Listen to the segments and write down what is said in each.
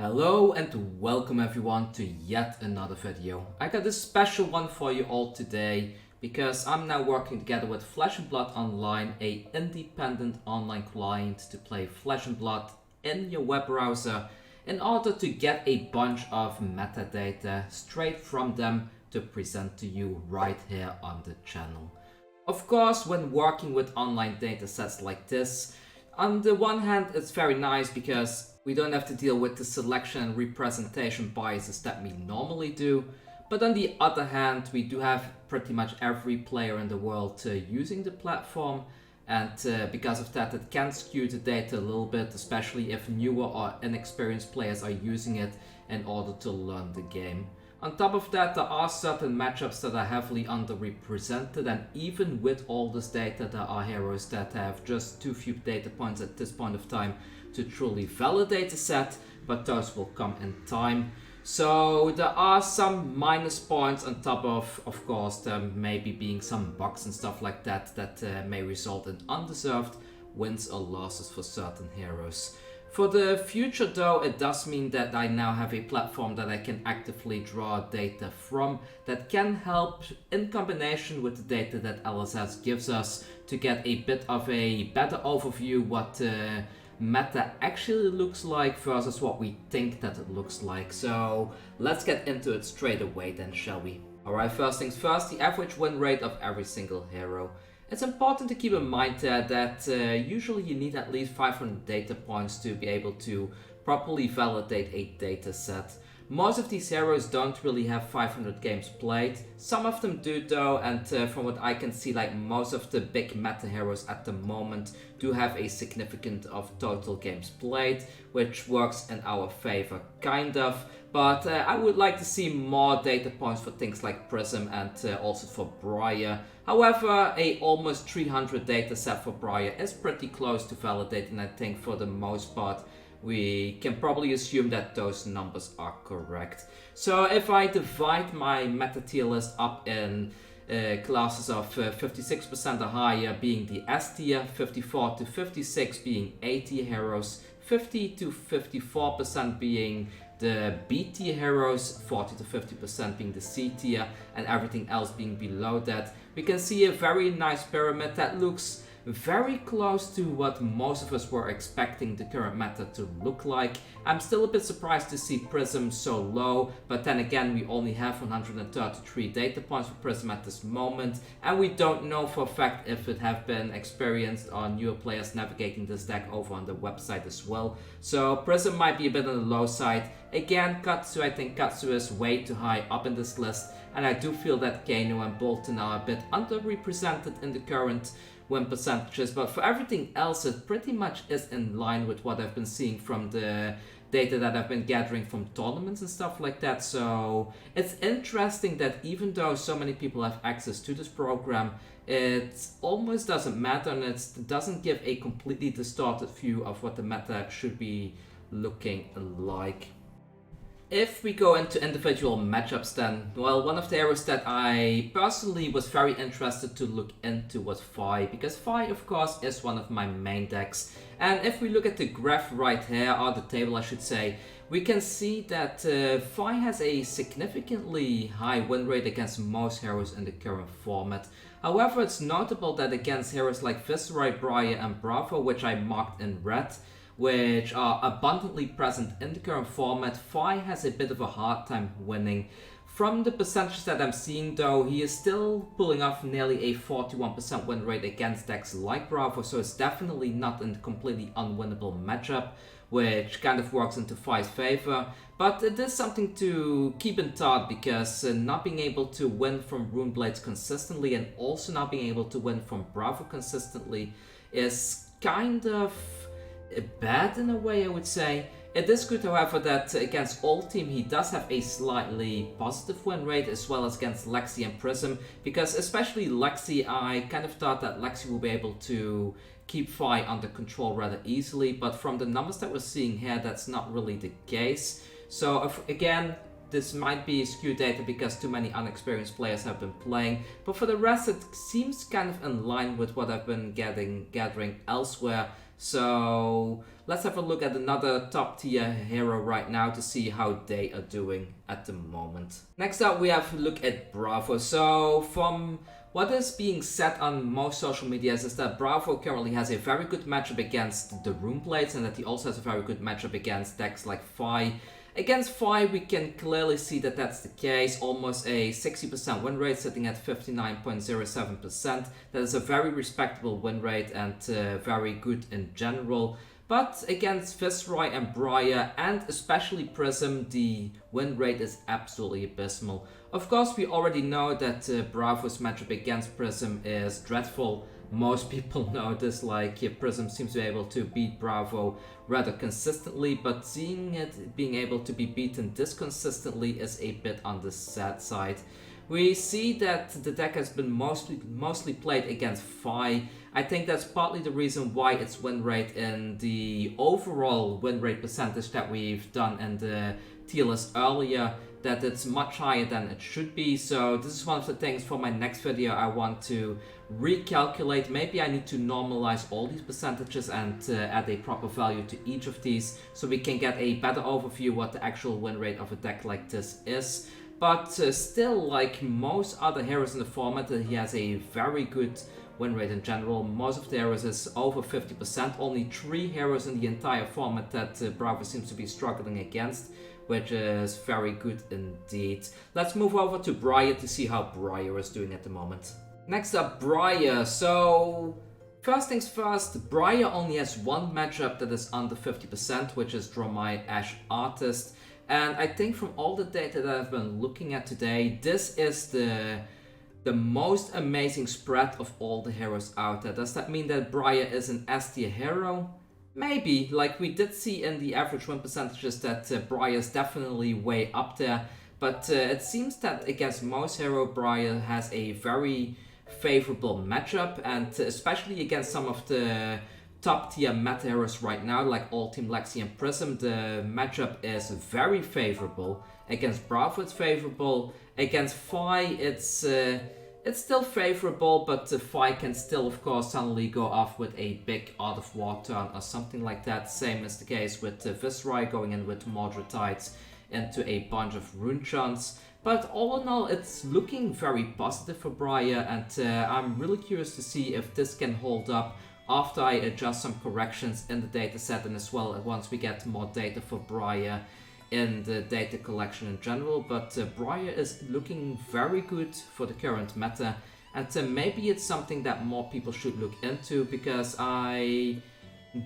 Hello and welcome everyone to yet another video. I got a special one for you all today because I'm now working together with Flesh and Blood Online, a independent online client to play Flesh and Blood in your web browser in order to get a bunch of metadata straight from them to present to you right here on the channel. Of course, when working with online datasets like this, on the one hand it's very nice because we don't have to deal with the selection and representation biases that we normally do, but on the other hand we do have pretty much every player in the world using the platform, and because of that it can skew the data a little bit, especially if newer or inexperienced players are using it in order to learn the game. On top of that, there are certain matchups that are heavily underrepresented, and even with all this data there are heroes that have just too few data points at this point of time to truly validate a set, but those will come in time. So there are some minus points on top of course, there maybe being some bugs and stuff like that that may result in undeserved wins or losses for certain heroes. For the future though, it does mean that I now have a platform that I can actively draw data from that can help in combination with the data that LSS gives us to get a bit of a better overview what meta actually looks like versus what we think that it looks like. So let's get into it straight away then, shall we? Alright, first things first, the average win rate of every single hero. It's important to keep in mind that usually you need at least 500 data points to be able to properly validate a data set. Most of these heroes don't really have 500 games played. Some of them do though, and from what I can see, like most of the big meta heroes at the moment do have a significant of total games played, which works in our favor, kind of. But I would like to see more data points for things like Prism and also for Briar. However, a almost 300 data set for Briar is pretty close to validating. I think for the most part we can probably assume that those numbers are correct. So if I divide my meta tier list up in classes of 56% or higher being the S tier, 54 to 56 being A tier heroes, 50 to 54% being the B tier heroes, 40 to 50% being the C tier, and everything else being below that, we can see a very nice pyramid that looks very close to what most of us were expecting the current meta to look like. I'm still a bit surprised to see Prism so low, but then again we only have 133 data points for Prism at this moment, and we don't know for a fact if it have been experienced or newer players navigating this deck over on the website as well. So Prism might be a bit on the low side. Again, Katsu, I think Katsu is way too high up in this list, and I do feel that Kano and Bolton are a bit underrepresented in the current win percentages, but for everything else it pretty much is in line with what I've been seeing from the data that I've been gathering from tournaments and stuff like that. So it's interesting that even though so many people have access to this program, it almost doesn't matter, and it doesn't give a completely distorted view of what the meta should be looking like. If we go into individual matchups then, well, one of the areas that I personally was very interested to look into was Fai, because Fai of course is one of my main decks. And if we look at the graph right here, or the table I should say, we can see that Fai has a significantly high win rate against most heroes in the current format. However, it's notable that against heroes like Viserai, Briar and Bravo, which I marked in red, which are abundantly present in the current format, Fai has a bit of a hard time winning. From the percentages that I'm seeing though, he is still pulling off nearly a 41% win rate against decks like Bravo, so it's definitely not a completely unwinnable matchup, which kind of works into Fai's favor. But it is something to keep in thought, because not being able to win from Rune Blades consistently and also not being able to win from Bravo consistently is kind of bad in a way, I would say. It is good, however, that against all team he does have a slightly positive win rate, as well as against Lexi and Prism, because especially Lexi, I kind of thought that Lexi will be able to keep Fai under control rather easily, but from the numbers that we're seeing here, that's not really the case. So again, this might be skewed data because too many unexperienced players have been playing, but for the rest it seems kind of in line with what I've been gathering elsewhere. So let's have a look at another top tier hero right now to see how they are doing at the moment. Next up, we have a look at Bravo. So from what is being said on most social medias is that Bravo currently has a very good matchup against the Runeblades, and that he also has a very good matchup against decks like Fai. Against Fai, we can clearly see that that's the case. Almost a 60% win rate, sitting at 59.07%. That is a very respectable win rate and very good in general. But against Viserai and Briar, and especially Prism, the win rate is absolutely abysmal. Of course, we already know that Bravo's matchup against Prism is dreadful. Most people know this, like Prism seems to be able to beat Bravo rather consistently, but seeing it being able to be beaten this consistently is a bit on the sad side. We see that the deck has been mostly played against Fai. I think that's partly the reason why its win rate in the overall win rate percentage that we've done in the tier list earlier, that it's much higher than it should be. So this is one of the things for my next video I want to recalculate. Maybe I need to normalize all these percentages and add a proper value to each of these, so we can get a better overview what the actual win rate of a deck like this is. But still, like most other heroes in the format, he has a very good win rate in general. Most of the heroes is over 50%. Only 3 heroes in the entire format that Bravo seems to be struggling against, which is very good indeed. Let's move over to Briar to see how Briar is doing at the moment. Next up, Briar. So first things first, Briar only has one matchup that is under 50%, which is Dromai Ash Artist. And I think from all the data that I've been looking at today, this is the most amazing spread of all the heroes out there. Does that mean that Briar is an S tier hero? Maybe. Like we did see in the average win percentages that Briar is definitely way up there. But it seems that against most hero, Briar has a very favorable matchup, and especially against some of the top tier meta heroes right now, like All Team Lexi and Prism, the matchup is very favorable. Against Bravo it's favorable. Against Fai it's still favorable, but Fai can still of course suddenly go off with a big Art of War turn or something like that. Same as the case with Viserai going in with Mordred Tides into a bunch of rune chants. But all in all, it's looking very positive for Briar, and I'm really curious to see if this can hold up after I adjust some corrections in the dataset, and as well once we get more data for Briar in the data collection in general. But Briar is looking very good for the current meta, and maybe it's something that more people should look into, because I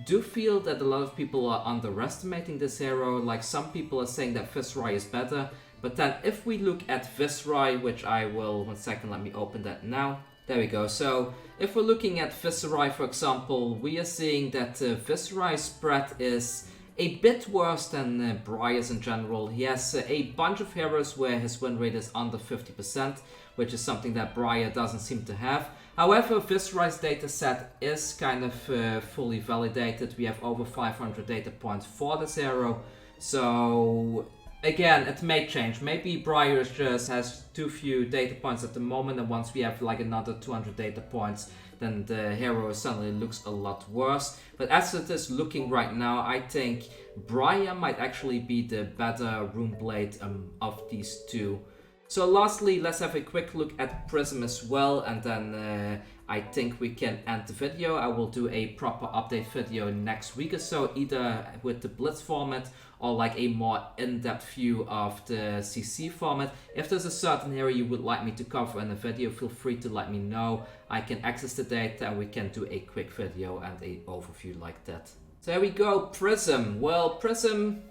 do feel that a lot of people are underestimating this hero. Like some people are saying that Viserai is better, but then if we look at Viserai, which I will, 1 second, let me open that now. There we go. So if we're looking at Viserai, for example, we are seeing that Viserai's spread is a bit worse than Briar's in general. He has a bunch of heroes where his win rate is under 50%, which is something that Briar doesn't seem to have. However, Viserai's data set is kind of fully validated. We have over 500 data points for this hero. So again, it may change. Maybe Briar just has too few data points at the moment, and once we have like another 200 data points, then the hero suddenly looks a lot worse. But as it is looking right now, I think Briar might actually be the better Runeblade of these two. So lastly, let's have a quick look at Prism as well, and then I think we can end the video. I will do a proper update video next week or so, either with the Blitz format or like a more in-depth view of the CC format. If there's a certain hero you would like me to cover in a video, feel free to let me know. I can access the data and we can do a quick video and an overview like that. So there we go, Prism. Well, Prism,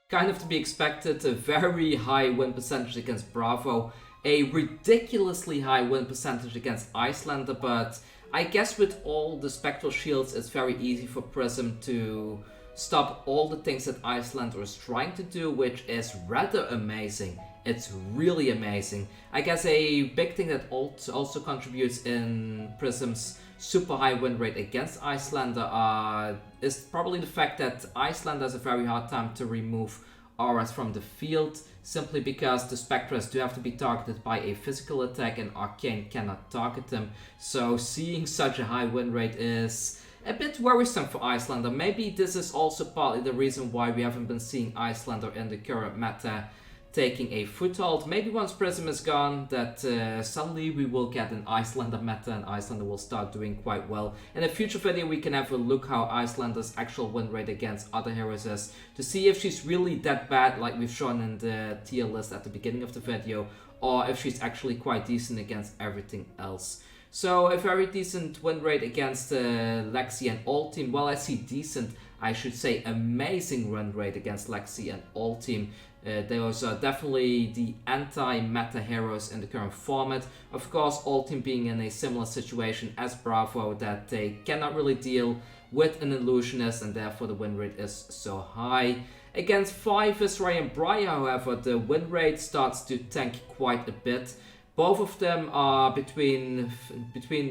kind of to be expected, a very high win percentage against Bravo, a ridiculously high win percentage against Icelander, but I guess with all the Spectral Shields it's very easy for Prism to stop all the things that Icelander is trying to do, which is rather amazing. It's really amazing. I guess a big thing that also contributes in Prism's super high win rate against Icelander is probably the fact that Icelander has a very hard time to remove auras from the field, simply because the Spectres do have to be targeted by a physical attack and Arcane cannot target them. So seeing such a high win rate is a bit worrisome for Icelander. Maybe this is also partly the reason why we haven't been seeing Icelander in the current meta taking a foothold. Maybe once Prism is gone, that suddenly we will get an Icelander meta and Icelander will start doing quite well. In a future video we can have a look how Icelander's actual win rate against other heroes is, to see if she's really that bad like we've shown in the tier list at the beginning of the video, or if she's actually quite decent against everything else. So a very decent win rate against Lexi and All Team. Well, I see decent, I should say amazing win rate against Lexi and All Team. Those are definitely the anti-meta heroes in the current format. Of course, All Team being in a similar situation as Bravo, that they cannot really deal with an illusionist and therefore the win rate is so high. Against Fai, Viserai and Briar, however, the win rate starts to tank quite a bit. Both of them are between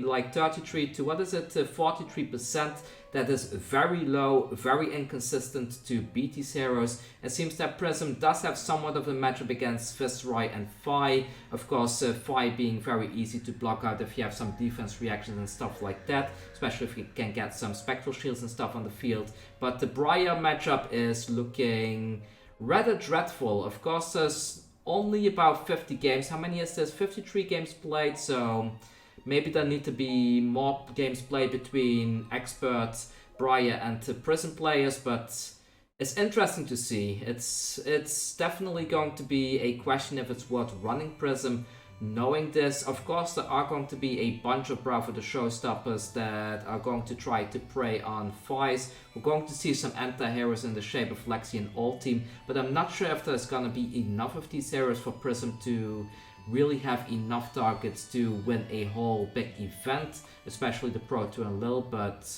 like 33 to 43%. That is very low, very inconsistent to beat these heroes. It seems that Prism does have somewhat of a matchup against Viserai and Fai. Of course, Fai being very easy to block out if you have some defense reactions and stuff like that, especially if you can get some spectral shields and stuff on the field. But the Briar matchup is looking rather dreadful. Of course, there's only about 50 games. How many is this? 53 games played, so maybe there need to be more games played between expert, Briar and Prism players, but it's interesting to see. It's definitely going to be a question if it's worth running Prism. Knowing this, of course, there are going to be a bunch of Bravo the Showstoppers that are going to try to prey on Fai's. We're going to see some anti-heroes in the shape of Lexi and All Team, but I'm not sure if there's going to be enough of these heroes for Prism to really have enough targets to win a whole big event, especially the Pro Tour and Lil, but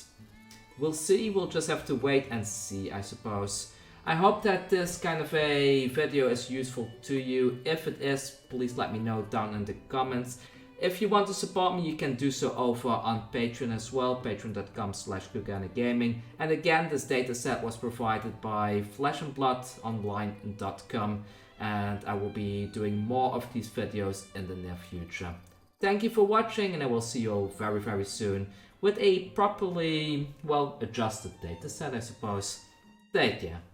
we'll see. We'll just have to wait and see, I suppose. I hope that this kind of a video is useful to you. If it is, please let me know down in the comments. If you want to support me, you can do so over on Patreon as well, patreon.com/Kugane Gaming. And again, this dataset was provided by fleshandbloodonline.com, and I will be doing more of these videos in the near future. Thank you for watching, and I will see you all very, very soon with a properly, well, adjusted dataset, I suppose. Take care.